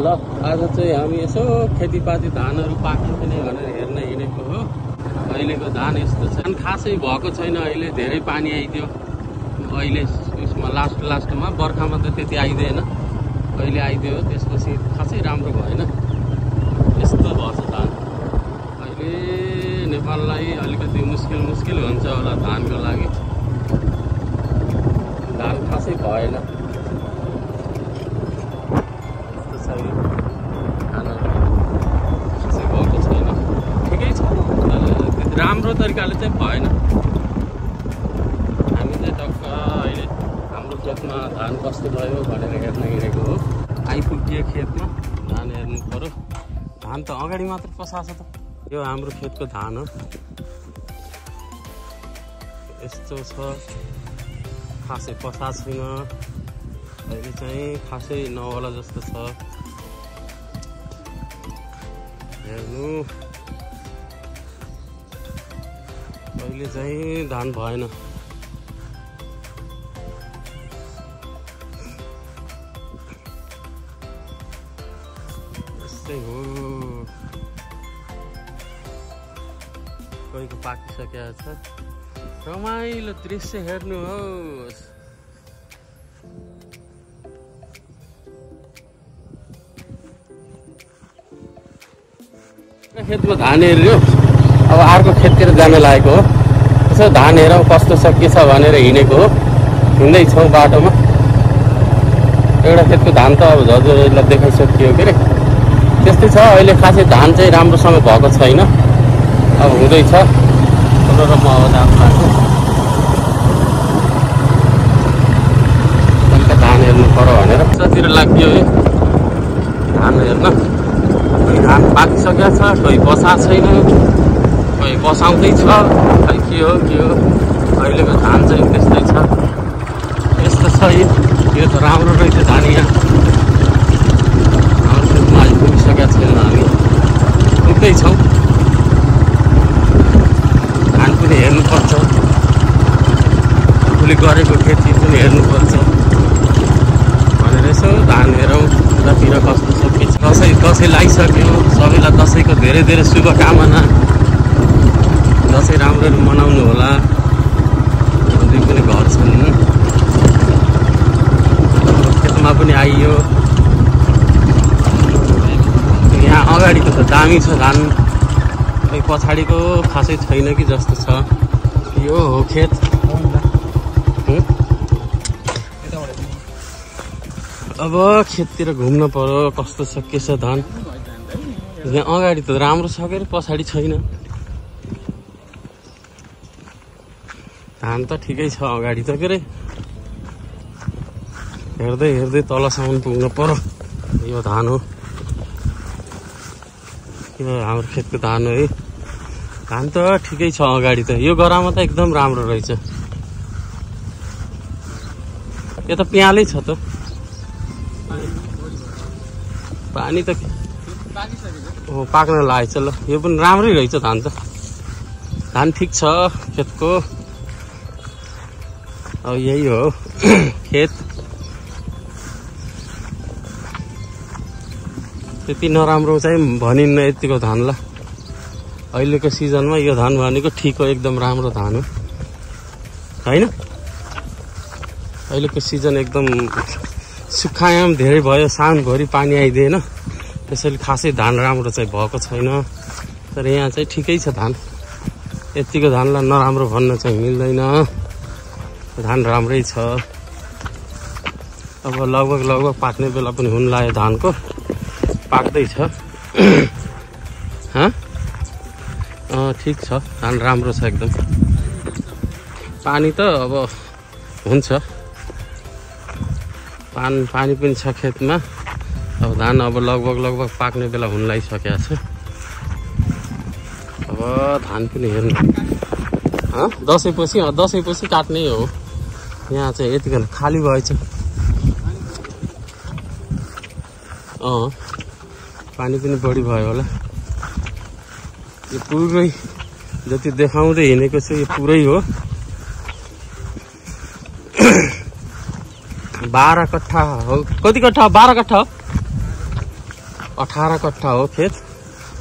ल आज चाहिँ हामी यसो खेतीपाती धानहरू पाक्यो कि नै भनेर हेर्न हिँडेको हो। अहिलेको धान यस्तो छ, खासै भएको छैन। अहिले धेरै पानी आइदियो, अहिले उसमा लास्टमा बर्खामा त त्यति आइदिएन, अहिले आइदियो, त्यसपछि खासै राम्रो भएन। यस्तो भएछ धान। अहिले नेपाललाई अलिकति मुस्किल हुन्छ होला धानको लागि। धान खासै भएन। राम्रो तरिकाले चाहिँ भएन। हामी चाहिँ टक्क अहिले हाम्रो खेतमा धान कस्तो भयो भनेर हेर्न हिँडेको हो। आइपुग्यो खेतमा, धान हेर्नु पर्यो। धान त अगाडि मात्र पसाछ त। यो हाम्रो खेतको धान हो। यस्तो छ, खासै पसा छैन। अहिले चाहिँ खासै नहोला जस्तो छ। हेर्नु, अहिले चाहिँ धान भएन। यस्तै हो, कोहीको पाकिसकेको छ। रमाइलो दृश्य हेर्नुहोस्। खेतमा धान हेऱ्यो, अब अर्को खेततिर जान लागेको हो। यसो धान हेरौँ कस्तो छ के छ भनेर हिँडेको हो। हिँड्दैछौँ बाटोमा। एउटा खेतको धान त अब झजरलाई देखाइसकियो के अरे। त्यस्तै छ, अहिले खासै धान चाहिँ राम्रोसँग भएको छैन। अब हुँदैछ र म अब जानु लाग्छु। अन्त धान हेर्नु पर्यो भनेर कतातिर लाग्यो है धान हेर्न। कोही धान पाकिसकेको छ, कोही बसा छैन, कोही बसाउँदै छ। खै के हो अहिलेको धान चाहिँ त्यस्तै छ। यस्तो छ। यो त राम्रो रहेछ धान। यहाँ हाम्रो खेतमा आइपुगिसकेका छैन, हामी पुग्दैछौँ। धान पनि हेर्नुपर्छ, आफूले गरेको खेती पनि हेर्नुपर्छ भनेर यसो धान हेरौँ उतातिर कस्तो छ के छ। दसैँ लागिसक्यो, सबैलाई दसैँको धेरै शुभकामना। दसैँ राम्ररी मनाउनु होला। दुई पनि घर छन्, खेतमा पनि आइयो। यहाँ अगाडिको त दामी छ धान, पछाडिको खासै छैन कि जस्तो छ। यो हो खेत। अब खेततिर घुम्न पर्यो, कस्तो छ के छ धान। यहाँ अगाडि त राम्रो छ के अरे, पछाडि छैन। धान त ठिकै छ अगाडि त के अरे। हेर्दै तलसम्म पुग्नु पर्यो। यो धान हो, यो हाम्रो खेतको धान हो है। धान त ठिकै छ अगाडि त। यो गरामा त एकदम राम्रो रहेछ। यो त पियालै छ त। पानी त पाक्न लागेछ। ल यो पनि राम्रै रहेछ धान त। धान ठिक छ खेतको। अब यही हो खेत। त्यति नराम्रो चाहिँ भनिन्न यतिको धानलाई। अहिलेको सिजनमा यो धान भनेको ठिक हो, एकदम राम्रो धान हो होइन। अहिलेको सिजन एकदम सुक्खायाम धेरै भयो, साउनभरि पानी आइदिएन, त्यसैले खासै धान राम्रो चाहिँ भएको छैन। तर यहाँ चाहिँ ठिकै छ धान। यतिको धानलाई नराम्रो भन्न चाहिँ मिल्दैन। धान राम्रै छ। अब लगभग पाक्ने बेला पनि हुन लाग्यो धानको। पाक्दैछ। ठिक छ धान, राम्रो छ एकदम। पानी त अब हुन्छ, पानी पनि छ खेतमा। अब धान अब लगभग पाक्ने बेला हुन लागिसकेको छ। अब धान पनि हेर्नु। दसैँपछि काट्नै हो। यहाँ चाहिँ यतिखेर खाली भएछ। पानी पनि बढी भयो होला। यो पुरै जति देखाउँदै हिँडेको छु यो पुरै हो। 12 कट्ठा हो। कति कट्ठा? 12 कट्ठा हो। 18 कट्ठा हो खेत।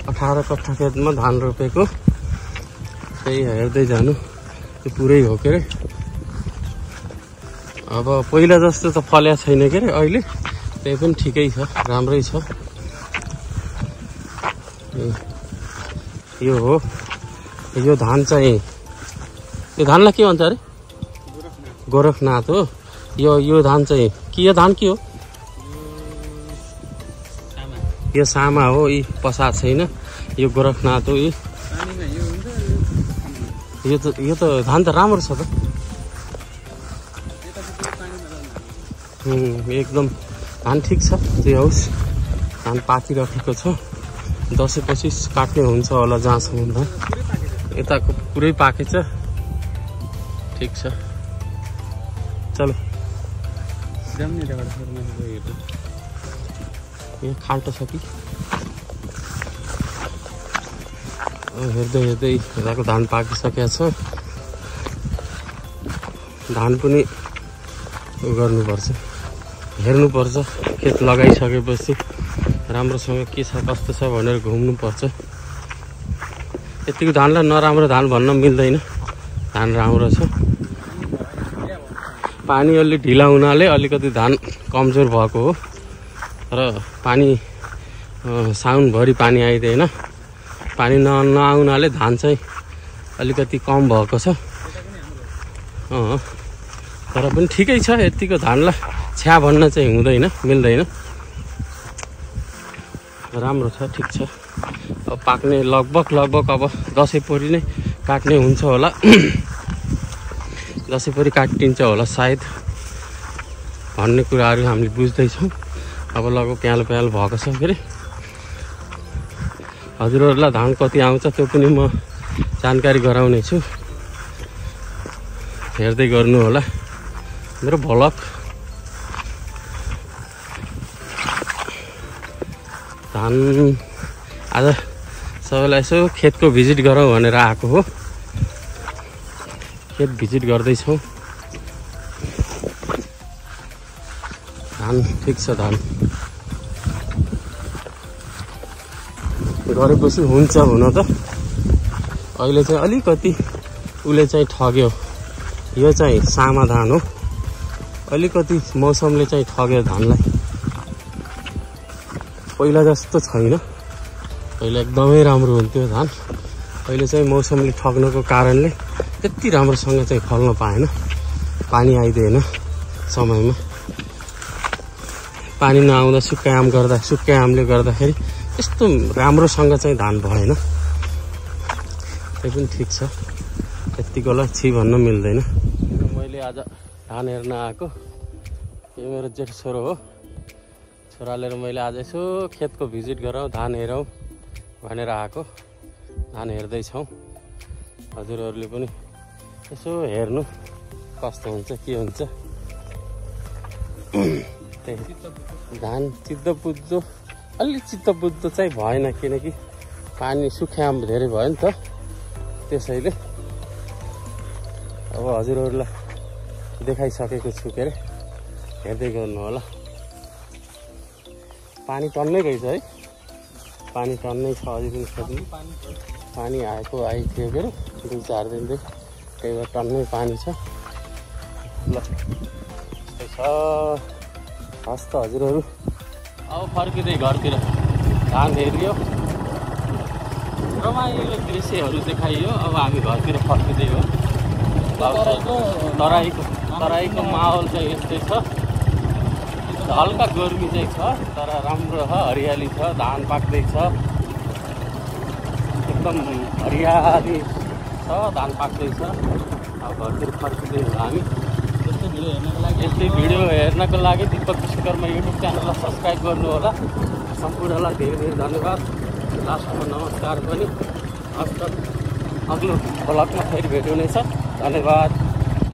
18 कट्ठा खेतमा धान रोपेको। त्यही हेर्दै जानु, त्यो पुरै हो के अरे। अब पहिला जस्तो त फल्या छैन के अरे अहिले, त्यही पनि ठिकै छ, राम्रै छ। यो हो, यो धान चाहिँ, यो धानलाई के भन्छ अरे? गोरखनाथ हो। यो धान चाहिँ के, यो धान के हो? यो सामा हो, यी पसाद छैन। यो गोरखनाथ हो। यो त धान त राम्रो छ त। एकदम धान ठिक छ। त्यही होस्, धान पाकिराखेको छ। दसैँपछि काट्ने हुन्छ होला जहाँसम्म धान। यताको पुरै पाकेछ। ठिक छ, चलो। यहाँ खाल्टो छ कि? हेर्दै हेर्दै यताको धान पाकिसकेको छ। धान पनि उयो गर्नुपर्छ, हेर्नुपर्छ। खेत लगाइसकेपछि राम्रोसँग के छ कस्तो छ भनेर घुम्नुपर्छ। यतिको धानलाई नराम्रो धान भन्न मिल्दैन। धान राम्रो छ। पानी अलि ढिला हुनाले अलिकति धान कमजोर भएको हो। र पानी साउनभरि पानी आइदिएन। पानी नआउनाले धान चाहिँ अलिकति कम भएको छ। तर पनि ठिकै छ। यतिको धानलाई छ्या भन्न चाहिँ हुँदैन, मिल्दैन। राम्रो छ, ठिक छ। अब पाक्ने लगभग अब दसैँपरि नै काट्ने हुन्छ होला। दसैँपरि काटिन्छ होला सायद भन्ने कुराहरू हामीले बुझ्दैछौँ। अब लगभग प्यालो भएको छ के अरे। हजुरहरूलाई धान कति आउँछ त्यो पनि म जानकारी गराउने छु। हेर्दै गर्नु होला मेरो भ्लग। धान आज सबैलाई यसो खेतको भिजिट गरौँ भनेर आएको हो। खेत भिजिट गर्दैछौँ। धान ठिक छ। धान गरेपछि हुन्छ हुन त। अहिले चाहिँ अलिकति उसले चाहिँ ठग्यो। यो चाहिँ सामा धान हो। अलिकति मौसमले चाहिँ ठग्यो धानलाई। पहिला जस्तो छैन। पहिला एकदमै राम्रो हुन्थ्यो धान। अहिले चाहिँ मौसमले ठग्नको कारणले त्यति राम्रोसँग चाहिँ फल्न पाएन। पानी आइदिएन समयमा। पानी नआउँदा सुक्खा आमले गर्दाखेरि यस्तो राम्रोसँग चाहिँ धान भएन। त्यही पनि ठिक छ। यतिकोलाई छि भन्न मिल्दैन। मैले आज धान हेर्न आएको। यो मेरो जेठ छोरो हो। छोराले मैले आज यसो खेतको भिजिट गरौँ, धान हेरौँ भनेर आएको। धान हेर्दैछौँ। हजुरहरूले पनि यसो हेर्नु कस्तो हुन्छ के हुन्छ। धान चित्तबुद्ध अलि चित्तबुद्ध चाहिँ भएन, किनकि पानी सुक्खा धेरै भयो नि त। त्यसैले अब हजुरहरूलाई देखाइसकेको छु के अरे। हेर्दै गर्नु होला। पानी टन्नै रहेछ है। पानी टन्नै छ अझै पनि खेतमा। पानी आइथ्यो के अरे 2-4 दिनदेखि। त्यही भएर टन्नै पानी छ। ल त्यस्तै छ। हस् त हजुरहरू, अब फर्किँदै घरतिर। धान हेरियो, रमाइलो दृश्यहरू देखाइयो। अब हामी घरतिर फर्किँदै हो। तराईको माहौल चाहिँ यस्तै छ। हल्का गर्मी चाहिँ छ, तर राम्रो छ। हरियाली छ। धान पाक्दैछ। एकदम हरियाली छ। धान पाक्दैछ। अब घरतिर फर्किँदै हो हामी। यस्तै भिडियो हेर्नको लागि दीपक विश्वकर्मा युट्युब च्यानललाई सब्सक्राइब गर्नु होला। सम्पूर्णलाई धेरै धेरै धन्यवाद। लास्टमा नमस्कार पनि। अग्लो ब्लगमा फेरि भेट हुनेछ। धन्यवाद।